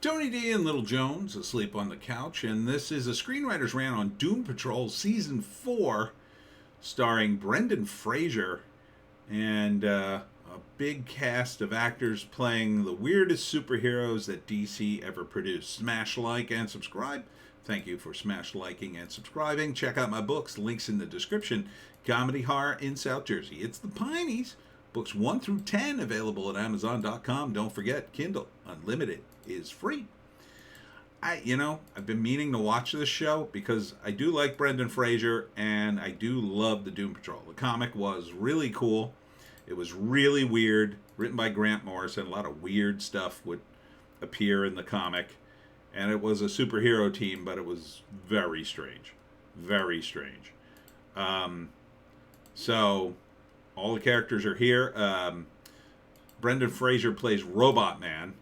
Tony D and Little Jones asleep on the couch, and this is a Screenwriter's Rant on Doom Patrol Season 4, starring Brendan Fraser and a big cast of actors playing the weirdest superheroes that DC ever produced. Smash like and subscribe. Thank you for smash liking and subscribing. Check out my books, links in the description. Comedy Horror in South Jersey. It's the Pineys. Books 1 through 10 available at Amazon.com. Don't forget, Kindle Unlimited is free. I've been meaning to watch this show because I do like Brendan Fraser and I do love the Doom Patrol. The comic was really cool. It was really weird. Written by Grant Morrison. A lot of weird stuff would appear in the comic. And it was a superhero team, but it was very strange. Very strange. So all the characters are here. Brendan Fraser plays Robot Man.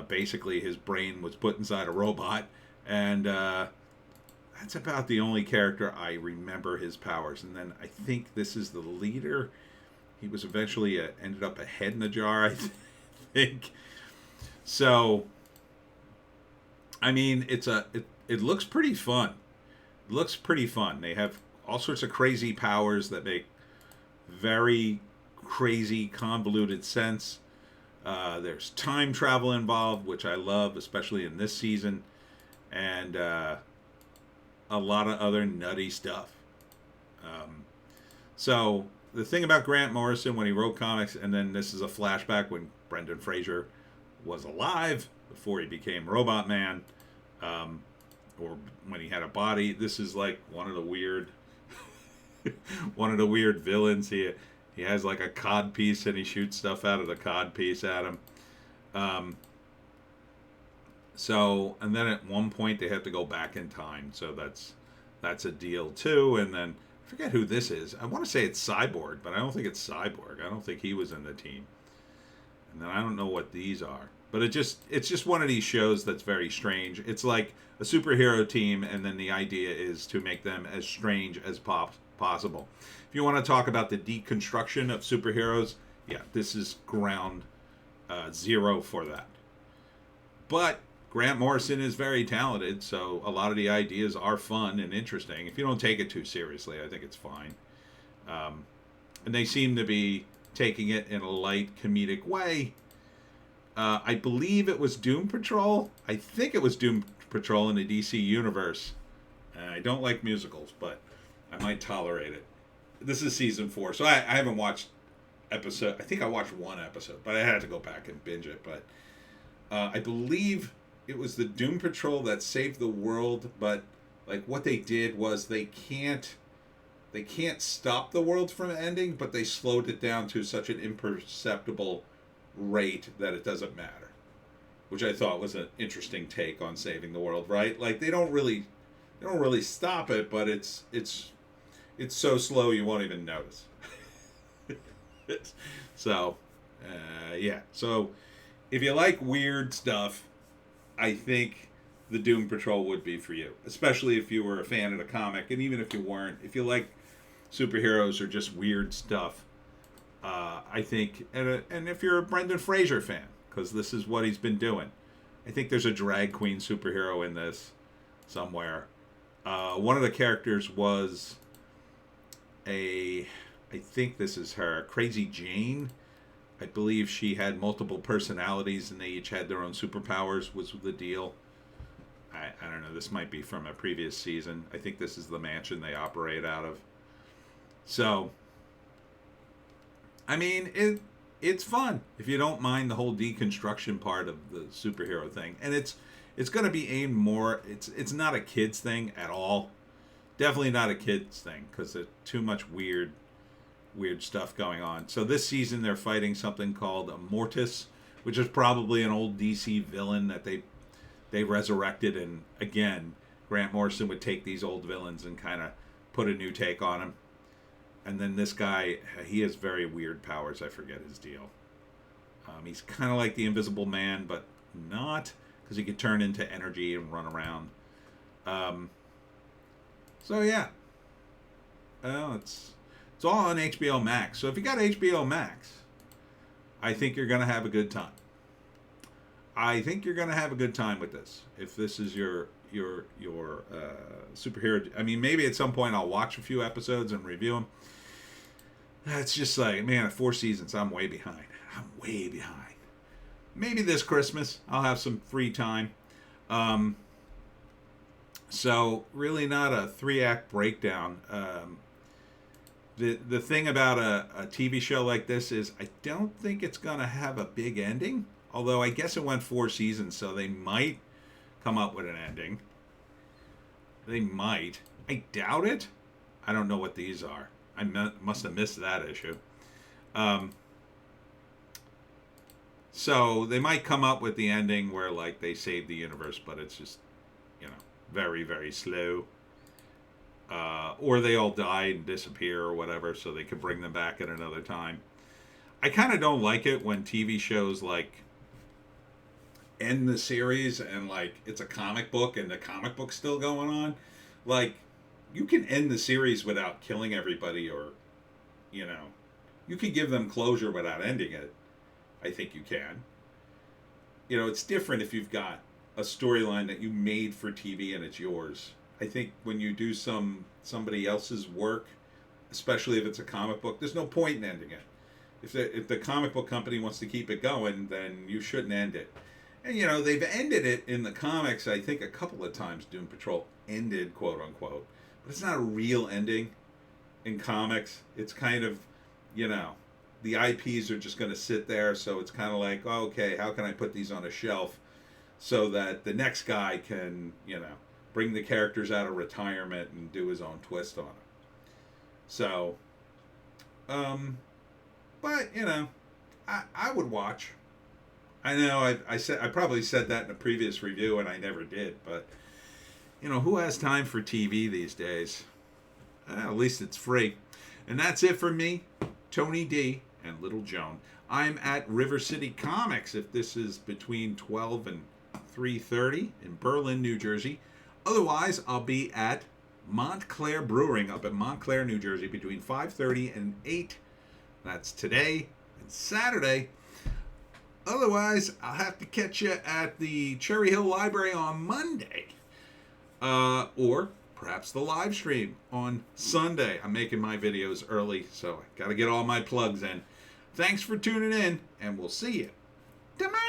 Basically, his brain was put inside a robot. And that's about the only character I remember his powers. And then I think this is the leader. He was eventually ended up a head in a jar, I think. So, I mean, it looks pretty fun. It looks pretty fun. They have all sorts of crazy powers that make very crazy, convoluted sense. There's time travel involved, which I love, especially in this season, and a lot of other nutty stuff. So the thing about Grant Morrison when he wrote comics, and then this is a flashback when Brendan Fraser was alive before he became Robot Man, or when he had a body. This is like one of the weird villains. He has like a cod piece and he shoots stuff out of the cod piece at him. And then at one point they have to go back in time. So that's a deal too. And then I forget who this is. I want to say it's Cyborg, but I don't think it's Cyborg. I don't think he was in the team. And then I don't know what these are. But it's just one of these shows that's very strange. It's like a superhero team, and then the idea is to make them as strange as possible. If you want to talk about the deconstruction of superheroes, yeah, this is ground zero for that. But Grant Morrison is very talented, so a lot of the ideas are fun and interesting. If you don't take it too seriously, I think it's fine. And they seem to be taking it in a light, comedic way. I believe it was Doom Patrol. I think it was Doom Patrol in the DC universe. I don't like musicals, but I might tolerate it. This is season 4, so I haven't watched episode. I think I watched one episode, but I had to go back and binge it. But I believe it was the Doom Patrol that saved the world. But like what they did was they can't stop the world from ending, but they slowed it down to such an imperceptible rate that it doesn't matter, which I thought was an interesting take on saving the world. Right? Like they don't really stop it, but it's so slow you won't even notice. So, yeah. So, if you like weird stuff, I think the Doom Patrol would be for you. Especially if you were a fan of the comic, and even if you weren't, if you like superheroes or just weird stuff, I think, and if you're a Brendan Fraser fan, because this is what he's been doing. I think there's a drag queen superhero in this somewhere. One of the characters was I think this is her, Crazy Jane. I believe she had multiple personalities and they each had their own superpowers was the deal. I don't know. This might be from a previous season. I think this is the mansion they operate out of. So, I mean, it's fun if you don't mind the whole deconstruction part of the superhero thing. And it's going to be aimed more. It's not a kids thing at all. Definitely not a kids thing because there's too much weird stuff going on. So this season they're fighting something called a Mortis, which is probably an old DC villain that they resurrected. And again, Grant Morrison would take these old villains and kind of put a new take on them. And then this guy, he has very weird powers. I forget his deal. He's kind of like the Invisible Man, but not, because he could turn into energy and run around. So yeah, it's all on HBO Max. So if you got HBO Max, I think you're gonna have a good time. I think you're going to have a good time with this. If this is your superhero, I mean, maybe at some point I'll watch a few episodes and review them. It's just like, man, at 4 seasons, I'm way behind. I'm way behind. Maybe this Christmas I'll have some free time. So really not a 3-act breakdown. The thing about a TV show like this is I don't think it's going to have a big ending. Although I guess it went 4 seasons, so they might come up with an ending. They might. I doubt it. I don't know what these are. I must have missed that issue. So they might come up with the ending where like they save the universe, but it's just, very, very slow. Or they all die and disappear or whatever, so they could bring them back at another time. I kind of don't like it when TV shows like end the series and like it's a comic book and the comic book's still going on. Like, you can end the series without killing everybody, or you can give them closure without ending it. I think you can. It's different if you've got a storyline that you made for TV and it's yours. I think when you do somebody else's work, especially if it's a comic book, there's no point in ending it. If the comic book company wants to keep it going, then you shouldn't end it. And they've ended it in the comics, I think, a couple of times. Doom Patrol ended, quote unquote, but it's not a real ending in comics. It's kind of, the IPs are just going to sit there, so it's kind of like, oh, okay, how can I put these on a shelf so that the next guy can, bring the characters out of retirement and do his own twist on it. So, but I would watch. I know I probably said that in a previous review and I never did, but who has time for TV these days? At least it's free. And that's it for me, Tony D, and Little Joan. I'm at River City Comics if this is between 12 and 3:30 in Berlin, New Jersey. Otherwise, I'll be at Montclair Brewing up in Montclair, New Jersey between 5:30 and 8. That's today and Saturday. Otherwise, I'll have to catch you at the Cherry Hill Library on Monday. Or perhaps the live stream on Sunday. I'm making my videos early, so I got to get all my plugs in. Thanks for tuning in, and we'll see you tomorrow.